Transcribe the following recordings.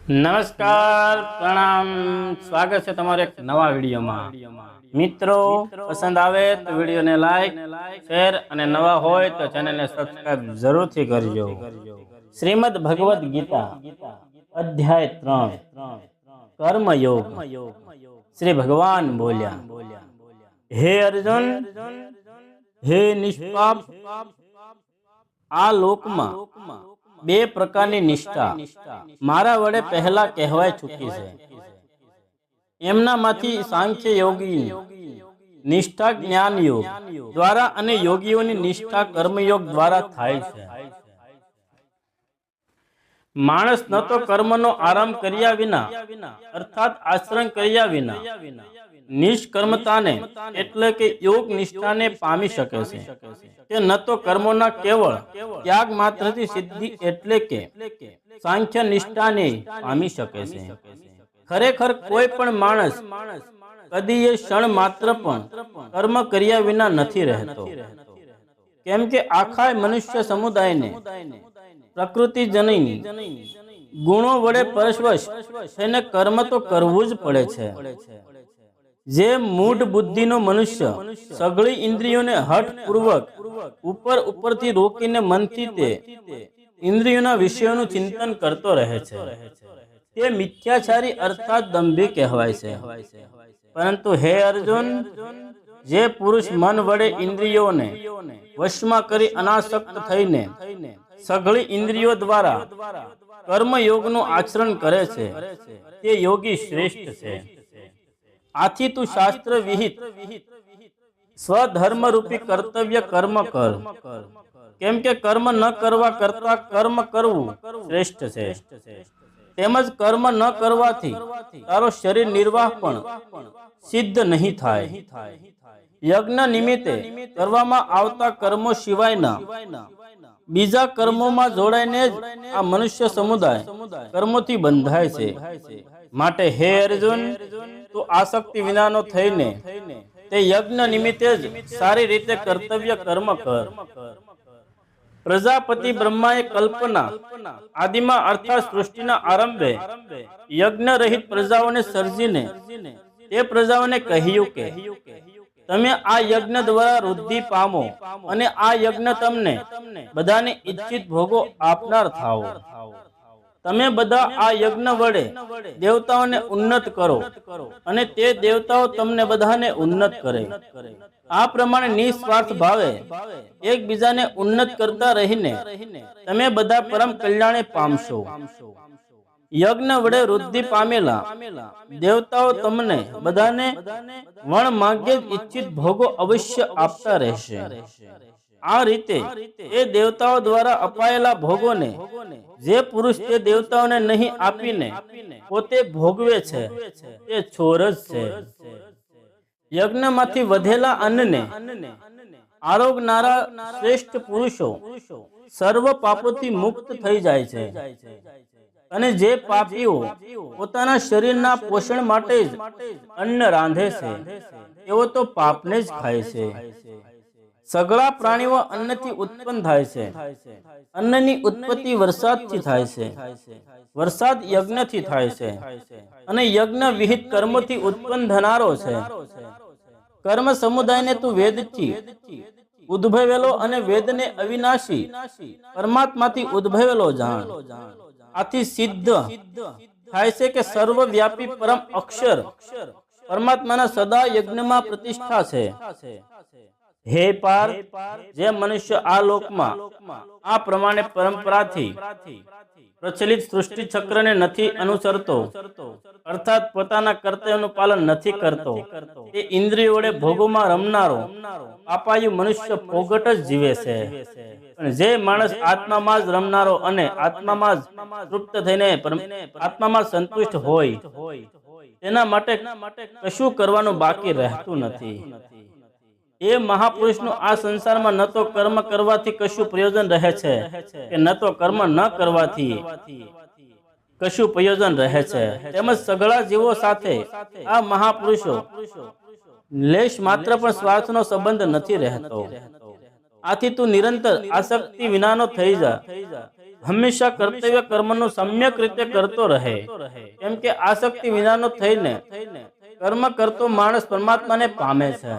નમસ્કાર, પ્રણામ, સ્વાગત છે તમારે એક નવા વિડીયોમાં। મિત્રો પસંદ આવે તો વિડીયોને લાઈક, શેર અને નવા હોય તો ચેનલને સબસ્ક્રાઇબ જરૂરથી કરજો। શ્રીમદ ભગવદ ગીતા અધ્યાય 3 કર્મયોગ। શ્રી ભગવાન બોલ્યા, હે અર્જુન, હે નિષ્પાપ, આ લોકમાં બે પ્રકારની નિષ્ઠા મારા વડે પહેલા કહેવાય ચૂકી છે। એમનામાંથી સાંખ્ય યોગી નિષ્ઠા જ્ઞાન યોગ દ્વારા અને યોગીઓની નિષ્ઠા કર્મયોગ દ્વારા થાય છે। માણસ ન તો કર્મનો આરંભ કર્યા વિના અર્થાત આચરણ કર્યા વિના નિષ્કર્મતાને એટલે કે યોગ નિષ્ઠાને પામી શકે છે કે ન તો કર્મોના કેવળ ત્યાગ માત્રથી સિદ્ધિ એટલે કે સાંખ્ય નિષ્ઠાને પામી શકે છે। ખરેખર કોઈ પણ માણસ કદી એ ક્ષણ માત્ર પણ કર્મ કર્યા વિના નથી રહેતો, કેમ કે આખા મનુષ્ય સમુદાયને પ્રકૃતિ જનની ગુણો વડે પરવશ થઈને કર્મ તો કરવું જ પડે છે। જે મૂઢ બુદ્ધિનો મનુષ્ય સઘળી ઇન્દ્રિયોને હઠપૂર્વક ઉપરથી રોકીને મનથી તે ઇન્દ્રિયોના વિષયોનું ચિંતન કરતો રહે છે તે મિથ્યાચારી અર્થાત દંભી કહેવાય છે। પરંતુ હે અર્જુન, જે પુરુષ મન વડે ઇન્દ્રિયોને વશમાં કરી અનાસક્ત થઈને સઘળી ઇન્દ્રિયો દ્વારા કર્મયોગનું આચરણ કરે છે તે યોગી શ્રેષ્ઠ છે। આથી તું શાસ્ત્ર વિહિત સ્વધર્મ રૂપી કર્તવ્ય કર્મ કર, કેમ કે કર્મ ન કરવા કરતા કર્મ કરવું શ્રેષ્ઠ છે। તેમજ કર્મ ન કરવાથી તારો શરીર નિર્વાહ પણ સિદ્ધ નહીં થાય। યજ્ઞ નિમિત્તે કરવામાં આવતા કર્મો સિવાયના બીજા કર્મોમાં જોડાઈને જ આ મનુષ્ય સમુદાય કર્મોથી બંધાય છે। માટે હે અર્જુન, તું આસક્તિ વિનાનો થઈને તે યજ્ઞ નિમિત્તે જ સારી રીતે કર્તવ્ય કર્મ કર। પ્રજાપતિ બ્રહ્માએ કલ્પના આદિમાં અર્થાત સૃષ્ટિના આરંભે યજ્ઞ રહિત પ્રજાઓને સર્જીને તે પ્રજાઓને કહ્યું કે તમે આ યજ્ઞ દ્વારા વૃદ્ધિ પામો અને આ યજ્ઞ તમને બધાને ઈચ્છિત ભોગો આપનાર થાઓ। તમે બધા આ યજ્ઞ વડે દેવતાઓને ઉન્નત કરો અને તે દેવતાઓ તમને બધાને ઉન્નત કરે। આ પ્રમાણે નિસ્વાર્થ ભાવે એકબીજાને ઉન્નત કરતા રહીને તમે બધા પરમ કલ્યાણે પામશો। યજ્ઞ વડે વૃદ્ધિ પામેલા દેવતાઓ તમને બધાને વણ માગ્યે જ ઈચ્છિત ભોગો અવશ્ય આપતા રહેશે। આ રીતે એ દેવતાઓ દ્વારા અપાયેલા ભોગોને જે પુરુષ તે દેવતાઓને નહીં આપીને પોતે ભોગવે છે તે ચોર જ છે। યજ્ઞમાંથી વધેલા અન્નને આરોગનારા શ્રેષ્ઠ પુરુષો સર્વ પાપોથી મુક્ત થઈ જાય છે, અને જે પાપીઓ પોતાના શરીરના પોષણ માટે જ અન્ન રાંધે છે તેઓ તો પાપને જ ખાય છે। સઘળા પ્રાણીઓ અન્નથી ઉત્પન્ન થાય છે। અન્નની ઉત્પત્તિ વરસાદથી થાય છે, વરસાદ યજ્ઞથી થાય છે, અને યજ્ઞ વિહિત કર્મોથી ઉત્પન્ન થનારો છે। કર્મ સમુદાયને તું વેદથી ઉદ્ભવેલો અને વેદને અવિનાશી પરમાત્માથી ઉદ્ભવેલો જાણ। આથી સિદ્ધ થાય છે કે સર્વવ્યાપી પરમ અક્ષર પરમાત્માના સદા યજ્ઞમાં પ્રતિષ્ઠા છે। હે પાર્થ, જે મનુષ્ય આ લોકમાં આ પ્રમાણે પરંપરાથી પ્રચલિત સૃષ્ટિ ચક્રને નથી અનુસરતો અર્થાત પોતાના કર્તવ્યનું પાલન નથી કરતો, તે ઇન્દ્રિયો વડે ભોગોમાં રમનારો અપાયુ મનુષ્ય પોગટ જ જીવે છે। પણ જે માણસ આત્મામાં જ રમનારો અને આત્મામાં જ તૃપ્ત થઈને આત્મામાં સંતુષ્ટ હોય તેના માટે કશું કરવાનું બાકી રહેતું નથી। એ મહાપુરુષનું આ સંસારમાં ન તો કર્મ કરવાથી કશું પ્રયોજન રહે છે કે ન તો કર્મ ન કરવાથી કશું પ્રયોજન રહે છે। તેમજ સઘળા જીવો સાથે આ મહાપુરુષો લેશ માત્ર પણ સ્વાર્થનો સંબંધ નથી રહેતો। આથી તું નિરંતર આસક્તિ વિનાનો થઈ જા। હંમેશા કર્તવ્ય કર્મનું સમ્યક રીતે કરતો રહે, કેમ કે આસક્તિ વિનાનો થઈને કર્મ કરતો માણસ પરમાત્માને પામે છે.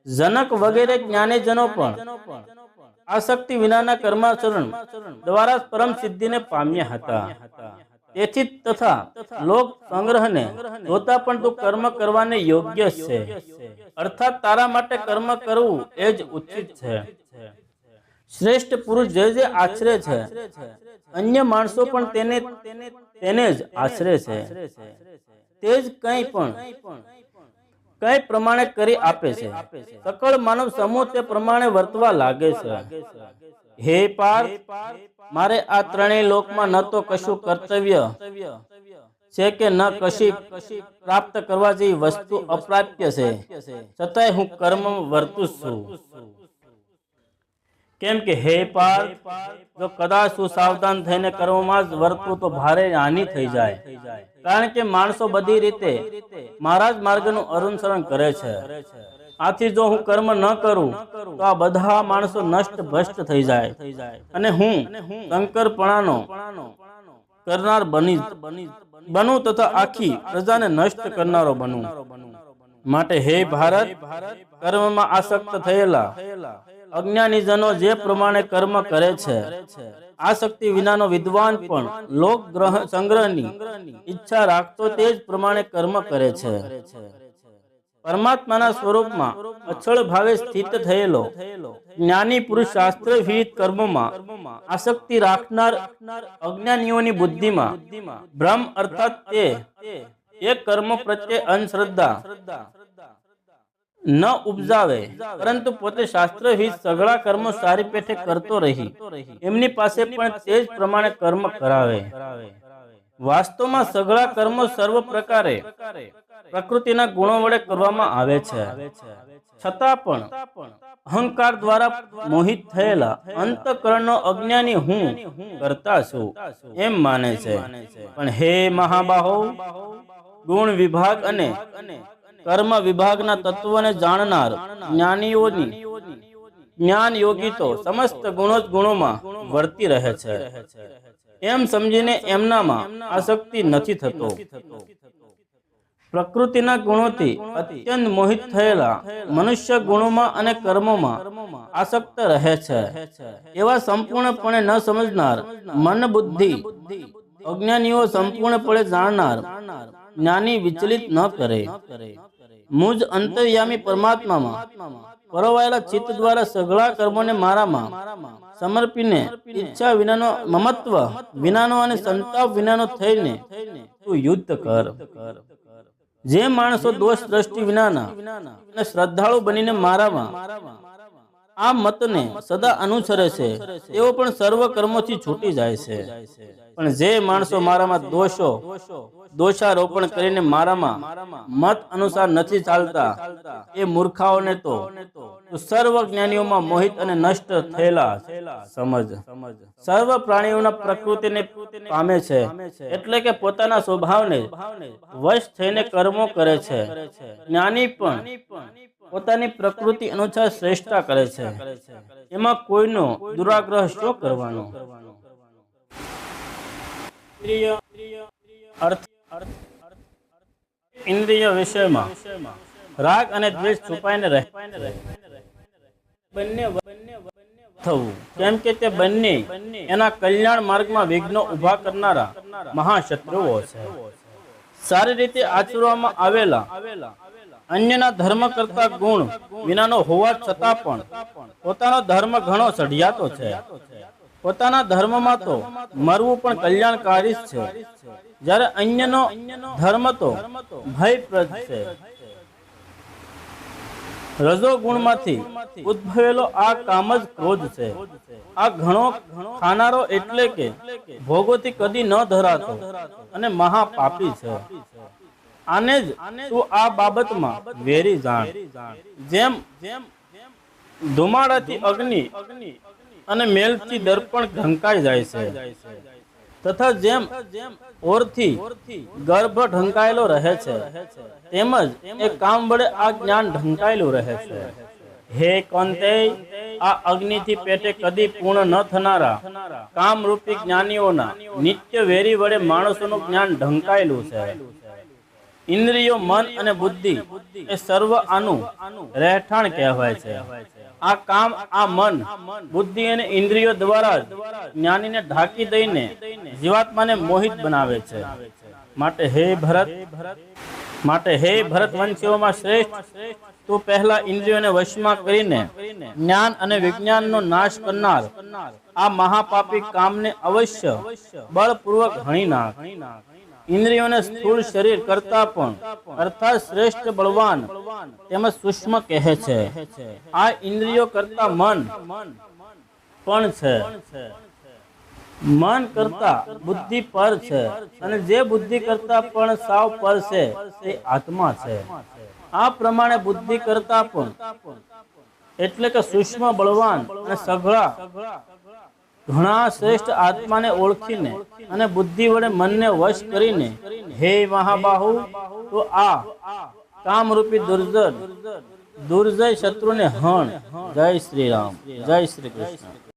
જનક વગેરે જ્ઞાનીજનો પણ આસક્તિ વિનાના કર્માચરણ દ્વારા પરમ સિદ્ધિને પામ્યા હતા. તેથી તથા લોક સંગ્રહને જોતા પણ તું કર્મ કરવાને યોગ્ય છે, અર્થાત તારા માટે કર્મ કરવું એ જ ઉચિત છે. શ્રેષ્ઠ પુરુષ જે આચરે છે, અન્ય માણસો પણ તેને જ આચરે છે. તે જ કઈ પ્રમાણે કરી આપે છે. સકળ માનવ સમૂહ તે પ્રમાણે વર્તવા લાગે છે. હે પાર્થ, મારે આ ત્રણેય લોકમાં ન તો કશું કર્તવ્ય છે કે ન કશી પ્રાપ્ત કરવા જેવી વસ્તુ અપ્રાપ્ય છે, છતાંય હું કર્મ વર્તું છું. કેમ કે હે પાર્થ, જો કદાચ હું સાવધાન થઈને કર્મમાં જ વર્તું તો ભારે હાનિ થઈ જાય, કારણ કે માણસો બધી રીતે મારા જ માર્ગનું અનુસરણ કરે છે. આથી જો હું કર્મ ન કરું તો આ બધા માણસો નષ્ટ ભ્રષ્ટ થઈ જાય અને હું શંકરપણાનો કરનાર બનું તથા આખી પ્રજાને નષ્ટ કરનારો બનું. માટે હે ભારત, કર્મમાં આસક્ત થયેલા અજ્ઞાનીજનો જે પ્રમાણે કર્મ કરે છે, આસક્તિ વિનાનો વિદ્વાન પણ લોક સંગ્રહની ઈચ્છા રાખતો તે જ પ્રમાણે કર્મ કરે છે. પરમાત્માના સ્વરૂપમાં અચળ ભાવે સ્થિત થયેલો જ્ઞાની પુરુષ શાસ્ત્ર વિહિત કર્મોમાં આસક્તિ રાખનાર અજ્ઞાનીઓની બુદ્ધિમાં ભ્રમ અર્થાત તે એક કર્મ પ્રત્યે અંધશ્રદ્ધા ન ઉપજાવે, પરંતુ પોતે શાસ્ત્ર વિહિત સઘળા કર્મો સારી પેઠે કરતો રહી એમની પાસે પણ તે જ પ્રમાણે કર્મ કરાવે. વાસ્તવમાં સઘળા કર્મો સર્વ પ્રકારે પ્રકૃતિના ગુણો વડે કરવામાં આવે છે, છતાં પણ અહંકાર દ્વારા મોહિત થયેલા અંતઃકરણનો અજ્ઞાની હું કરતા છું એમ માને છે. પણ હે મહાબાહો, ગુણ વિભાગ અને કર્મ વિભાગના તત્વોને જાણનાર જ્ઞાનીઓની જ્ઞાન યોગી તો સમસ્ત ગુણોમાં વર્તી રહે છે એમ સમજીને એમનામાં આસક્તિ નથી થતો. પ્રકૃતિના ગુણોથી અત્યંત મોહિત થયેલા મનુષ્ય ગુણોમાં અને કર્મોમાં આસક્ત રહે છે એવા સંપૂર્ણપણે ન સમજનાર મન બુદ્ધિ અજ્ઞાનીઓ સંપૂર્ણપણે જાણનાર જ્ઞાની વિચલિત ન કરે. મુજ અંતર્યામી પરમાત્મામાં પરોવાયેલા ચિત્ત દ્વારા સઘળા કર્મોને મારામાં સમર્પીને ઈચ્છા વિનાનો, મમત્વ વિનાનો અને સંતાપ વિનાનો થઈને તું યુદ્ધ કર. જે માણસો દોષ દ્રષ્ટિ વિનાના અને શ્રદ્ધાળુ બનીને મારામાં આ મતને સદા અનુસરે છે તેઓ પણ સર્વ કર્મોથી છૂટી જાય છે. પણ જે માણસો મારામાં દોષારોપણ કરીને મારામાં મત અનુસાર નથી ચાલતા એ મૂર્ખાઓને તો સર્વ જ્ઞાનીઓમાં મોહિત અને નષ્ટ થયેલા સમજ. સર્વ પ્રાણીઓના પ્રકૃતિને પામે છે, એટલે કે પોતાના સ્વભાવને વશ થઈને કર્મો કરે છે. જ્ઞાની પણ પોતાની પ્રકૃતિ અનુસાર શ્રેષ્ઠતા કરે છે, એમાં કોઈનો દુરાગ્રહ શું કરવાનો. ઇન્દ્રિય વિષયમાં રાગ અને દ્વેષ છુપાઈને રહે થવું, કેમ કે તે બંને એના કલ્યાણ માર્ગમાં વિઘ્નો ઉભા કરનારા મહાશત્રુઓ છે. સારી રીતે આચરવામાં આવેલા અન્યના ધર્મ કરતા ગુણ વિનાનો હોવા છતાં પણ પોતાનો ધર્મ ઘણો સઢિયાતો છે. પોતાના ધર્મમાં તો મરવું પણ કલ્યાણકારી છે, જ્યારે અન્યનો ધર્મ તો ભયપ્રદ છે. રજો ગુણમાંથી ઉદ્ભવેલો આ કામ જ ક્રોધ છે. આ ઘણો ખાનારો એટલે કે ભોગોથી કદી ન ધરાતો અને મહાપાપી છે. આને જ તું આ બાબતમાં વેરી જાણ. જેમ ધુમાડાથી અગ્નિ અને મેલથી દર્પણ ઢંકાઈ જાય છે, તથા જેમ ઓરથી ગર્ભ ઢંકાયેલો રહે છે, તેમજ એ કામ વડે આ જ્ઞાન ઢંકાયેલું રહે છે. હે કૌંતેય, આ અગ્નિથી પેટે કદી પૂર્ણ ન થનારા કામરૂપી જ્ઞાનીઓના નિત્ય વેરી વડે માણસોનું જ્ઞાન ઢંકાયેલું છે. ઇન્દ્રિયો, મન અને બુદ્ધિ એ સર્વ આનું રહેઠાણ કહેવાય છે. આ કામ, આ મન, બુદ્ધિ અને ઇન્દ્રિયો દ્વારા જ્ઞાનીને ઢાંકી દઈને જીવાત્માને મોહિત બનાવે છે. માટે હે ભરત વંશીઓમાં શ્રેષ્ઠ, તું પહેલા ઇન્દ્રિયોને વશમાં કરીને જ્ઞાન અને વિજ્ઞાનનો નાશ કરનાર આ મહાપાપી કામને અવશ્ય બળપૂર્વક હણી નાખ. ઇન્દ્રિયોને સ્થૂળ શરીર કરતા પણ અર્થાત શ્રેષ્ઠ, બળવાન તેમજ સૂક્ષ્મ કહે છે. આ ઇન્દ્રિયો કરતા મન પણ છે. મન કરતા બુદ્ધિ પર છે અને જે બુદ્ધિ કરતા પણ સાવ પર છે તે આત્મા છે. આ પ્રમાણે બુદ્ધિ કરતા પણ એટલે કે સૂક્ષ્મ, બળવાન અને સઘળા ઘણા શ્રેષ્ઠ આત્માને ઓળખીને અને બુદ્ધિ વડે મનને વશ કરીને હે મહાબાહુ, તો આ કામરૂપી દુર્જય શત્રુને હણ. જય શ્રી રામ, જય શ્રી કૃષ્ણ.